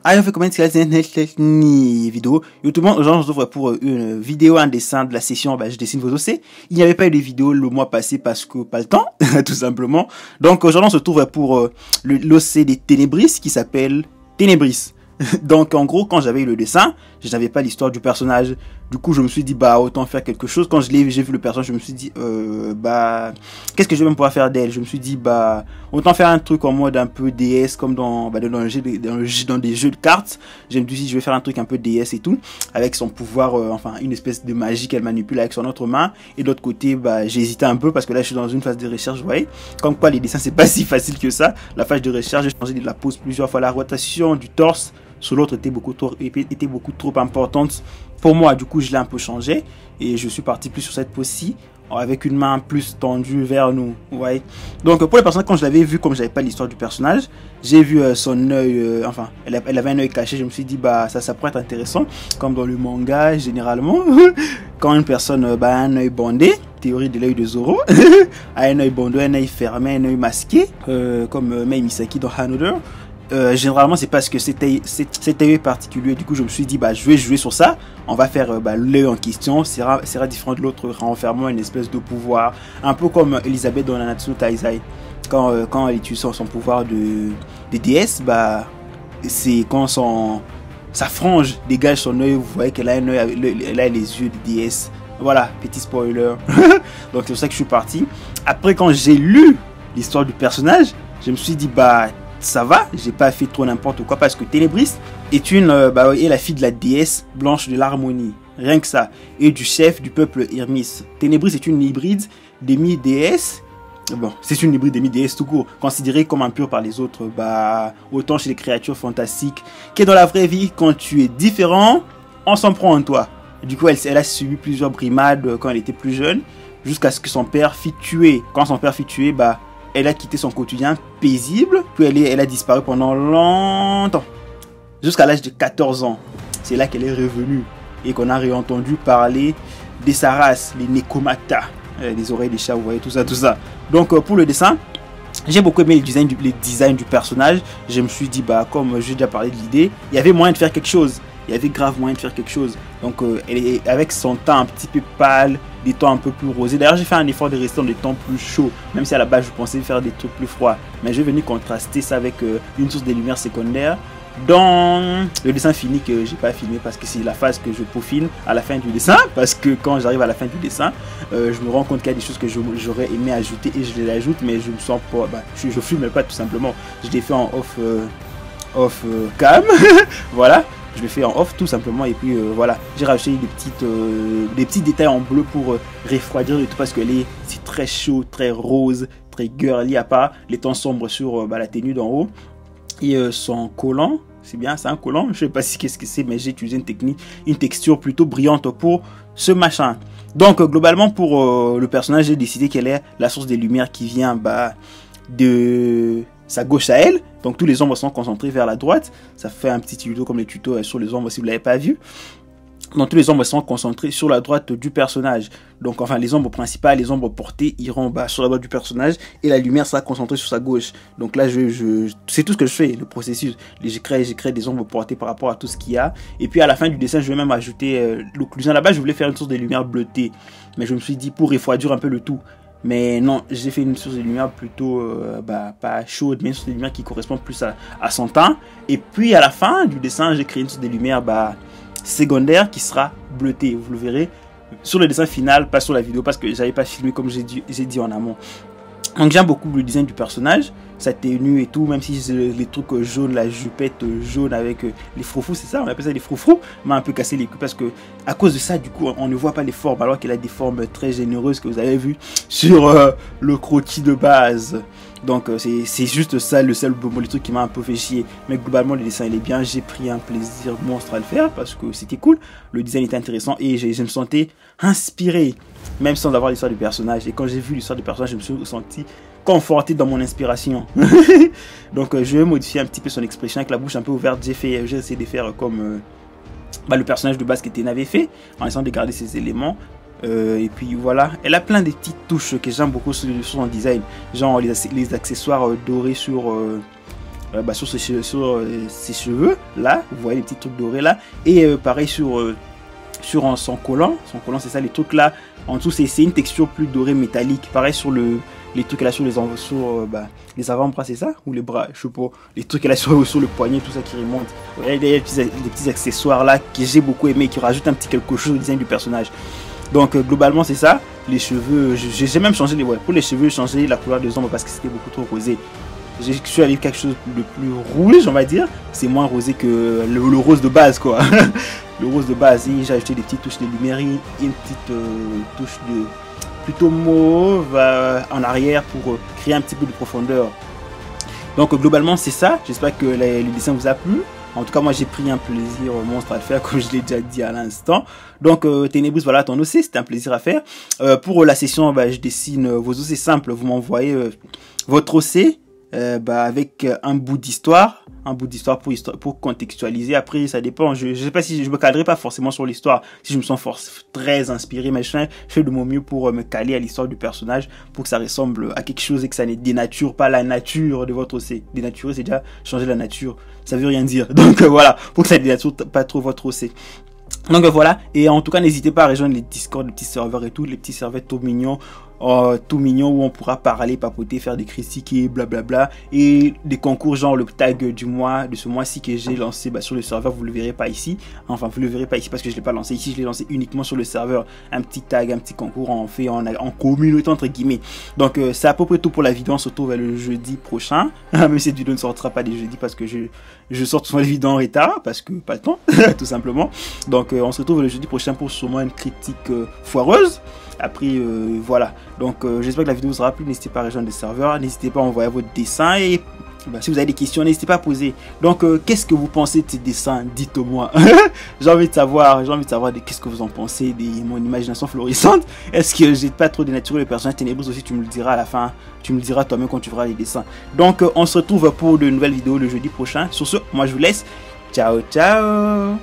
Aí eu fui comentar ni vidéo. YouTube, aujourd'hui, on se retrouve pour une vidéo, un dessin de la session, je dessine vos dossiers. Il n'y avait pas eu de vidéo le mois passé parce que pas le temps, tout simplement. Donc aujourd'hui, on se retrouve pour l'OC des Ténébris qui s'appelle Ténébris. Donc en gros, quand j'avais eu le dessin, je n'avais pas l'histoire du personnage. Du coup, je me suis dit autant faire quelque chose. Quand j'ai vu le personnage, je me suis dit qu'est-ce que je vais même pouvoir faire d'elle. Je me suis dit autant faire un truc en mode un peu DS comme dans des jeux de cartes. Je me suis dit je vais faire un truc un peu DS et tout avec son pouvoir, une espèce de magie qu'elle manipule avec son autre main. Et de l'autre côté, j'ai hésité un peu parce que là je suis dans une phase de recherche, vous voyez. Comme quoi les dessins c'est pas si facile que ça. La phase de recherche, j'ai changé de la pose plusieurs fois, la rotation du torse sur l'autre était beaucoup trop importante pour moi. Du coup je l'ai un peu changé et je suis parti plus sur cette pose-ci avec une main plus tendue vers nous, vous voyez. Donc pour les personnes, quand je l'avais vu, comme j'avais pas l'histoire du personnage, j'ai vu son œil, elle avait un œil caché. Je me suis dit ça pourrait être intéressant, comme dans le manga généralement quand une personne a un œil bandé, théorie de l'œil de Zoro, a un œil bandé, un œil fermé, un œil masqué, comme Mei Misaki dans Hanover. Généralement c'est parce que cet œil particulier. Du coup je me suis dit je vais jouer sur ça. On va faire l'œil en question sera différent de l'autre, renfermant une espèce de pouvoir, un peu comme Elisabeth dans Nanatsu no Taizai quand elle utilise son pouvoir de déesse. C'est quand sa frange dégage son œil, vous voyez qu'elle a un œil, elle a les yeux de déesse. Voilà, petit spoiler. Donc c'est pour ça que je suis parti. Après, quand j'ai lu l'histoire du personnage, je me suis dit ça va, j'ai pas fait trop n'importe quoi, parce que Ténébris est est la fille de la déesse blanche de l'harmonie, rien que ça, et du chef du peuple Irmis. Ténébris est une hybride demi-déesse. C'est une hybride demi-déesse tout court, considérée comme impure par les autres, autant chez les créatures fantastiques que dans la vraie vie. Quand tu es différent, on s'en prend en toi. Du coup, elle a subi plusieurs brimades quand elle était plus jeune, jusqu'à ce que son père fît tuer. Quand son père fut tué, elle a quitté son quotidien paisible, puis elle a disparu pendant longtemps, jusqu'à l'âge de 14 ans. C'est là qu'elle est revenue et qu'on a réentendu parler de sa race, les Nekomata, les oreilles des chats, vous voyez, tout ça. Donc pour le dessin, j'ai beaucoup aimé le design du personnage. Je me suis dit, comme j'ai déjà parlé de l'idée, il y avait moyen de faire quelque chose. Il y avait grave moyen de faire quelque chose. Donc elle est avec son teint un petit peu pâle, des tons un peu plus rosés. D'ailleurs j'ai fait un effort de rester dans des tons plus chauds, même si à la base je pensais faire des trucs plus froids. Mais je vais venir contraster ça avec une source de lumière secondaire dans le dessin fini que j'ai pas filmé, parce que c'est la phase que je peaufine à la fin du dessin. Parce que quand j'arrive à la fin du dessin, je me rends compte qu'il y a des choses que j'aurais aimé ajouter et je les ajoute, mais je me sens pas, je filme pas tout simplement. Je l'ai fait en off cam. Voilà. Je le fais en off tout simplement, et puis voilà, j'ai rajouté des petits détails en bleu pour refroidir et tout, parce que c'est très chaud, très rose, très girly, à part les tons sombres sur la tenue d'en haut. Et son collant, c'est un collant, je sais pas qu'est-ce que c'est, mais j'ai utilisé une texture plutôt brillante pour ce machin. Donc globalement pour le personnage, j'ai décidé qu'elle est la source des lumières qui vient de sa gauche à elle. Donc tous les ombres sont concentrés vers la droite. Ça fait un petit tuto comme les tutos sur les ombres si vous ne l'avez pas vu. Donc tous les ombres sont concentrés sur la droite du personnage. Donc les ombres principales, les ombres portées iront sur la droite du personnage, et la lumière sera concentrée sur sa gauche. Donc là c'est tout ce que je fais, le processus. J'ai créé des ombres portées par rapport à tout ce qu'il y a. Et puis à la fin du dessin, je vais même ajouter l'occlusion. Là-bas je voulais faire une source de lumière bleutée, mais je me suis dit pour refroidir un peu le tout. Mais non, j'ai fait une source de lumière plutôt pas chaude, mais une source de lumière qui correspond plus à son teint. Et puis à la fin du dessin, j'ai créé une source de lumière secondaire qui sera bleutée. Vous le verrez sur le dessin final, pas sur la vidéo, parce que j'avais pas filmé comme j'ai dit en amont. Donc j'aime beaucoup le design du personnage, sa tenue et tout, même si les trucs jaunes, la jupette jaune avec les froufrous, c'est ça, on appelle ça les froufrous, m'a un peu cassé les couilles, parce que à cause de ça, du coup, on ne voit pas les formes, alors qu'elle a des formes très généreuses que vous avez vu sur le croquis de base. Donc c'est juste ça le truc qui m'a un peu fait chier. Mais globalement le dessin il est bien, j'ai pris un plaisir monstre à le faire parce que c'était cool, le design était intéressant et je me sentais inspiré, même sans avoir l'histoire du personnage. Et quand j'ai vu l'histoire du personnage, je me suis senti conforté dans mon inspiration. Donc je vais modifier un petit peu son expression avec la bouche un peu ouverte. J'ai essayé de faire comme le personnage de base qui était avait fait, en essayant de garder ses éléments. Et puis voilà, elle a plein de petites touches que j'aime beaucoup sur son design, genre les accessoires dorés sur sur ses cheveux là, vous voyez les petits trucs dorés là, et pareil sur son collant, c'est ça, les trucs là en dessous, c'est une texture plus dorée métallique, pareil sur les trucs là sur les avant-bras, c'est ça, ou les bras, je sais pas, les trucs là sur le poignet, tout ça qui remonte. Vous voyez, il y a des petits accessoires là que j'ai beaucoup aimé, qui rajoutent un petit quelque chose au design du personnage. Donc globalement c'est ça. Les cheveux, j'ai même changé pour les cheveux, j'ai changé la couleur des ombres parce que c'était beaucoup trop rosé. Je suis allé quelque chose de plus rouge, on va dire. C'est moins rosé que le rose de base, quoi. Le rose de base. Et j'ai ajouté des petites touches de lumière et une petite touche de plutôt mauve en arrière pour créer un petit peu de profondeur. Donc globalement c'est ça. J'espère que le dessin vous a plu. En tout cas, moi j'ai pris un plaisir monstre à le faire, comme je l'ai déjà dit à l'instant. Donc Ténébrus, voilà ton OC, c'était un plaisir à faire. Pour la session, je dessine vos OC simples. Vous m'envoyez votre OC avec un bout d'histoire pour contextualiser. Après ça dépend, je sais pas si je me calerai pas forcément sur l'histoire, si je me sens très inspiré, mais je fais de mon mieux pour me caler à l'histoire du personnage pour que ça ressemble à quelque chose et que ça ne dénature pas la nature de votre OC. Dénaturer, c'est déjà changer la nature, ça veut rien dire. Donc voilà, pour que ça ne dénature pas trop votre OC. Donc voilà, et en tout cas n'hésitez pas à rejoindre les Discord, les petits serveurs et tout, les petits serveurs tout mignons où on pourra parler, papoter, faire des critiques et blablabla, et des concours genre le tag du mois, de ce mois-ci que j'ai lancé sur le serveur. Vous le verrez pas ici, enfin vous le verrez pas ici parce que je l'ai pas lancé ici, je l'ai lancé uniquement sur le serveur. Un petit tag, un petit concours en communauté entre guillemets. Donc c'est à peu près tout pour la vidéo. On se retrouve le jeudi prochain. Même cette vidéo ne sortira pas les jeudis parce que je sors souvent les vidéos en retard parce que pas le temps tout simplement. Donc on se retrouve le jeudi prochain pour sûrement une critique foireuse. Après voilà, donc j'espère que la vidéo vous aura plu. N'hésitez pas à rejoindre les serveurs, n'hésitez pas à envoyer votre dessin et si vous avez des questions n'hésitez pas à poser. Donc qu'est-ce que vous pensez de ces dessins, dites-moi. J'ai envie de savoir qu'est-ce que vous en pensez de mon imagination florissante. Est-ce que j'ai pas trop dénaturé le personnage Ténébrus aussi? Tu me le diras à la fin, tu me le diras toi-même quand tu verras les dessins. Donc on se retrouve pour de nouvelles vidéos le jeudi prochain. Sur ce, moi je vous laisse, ciao ciao.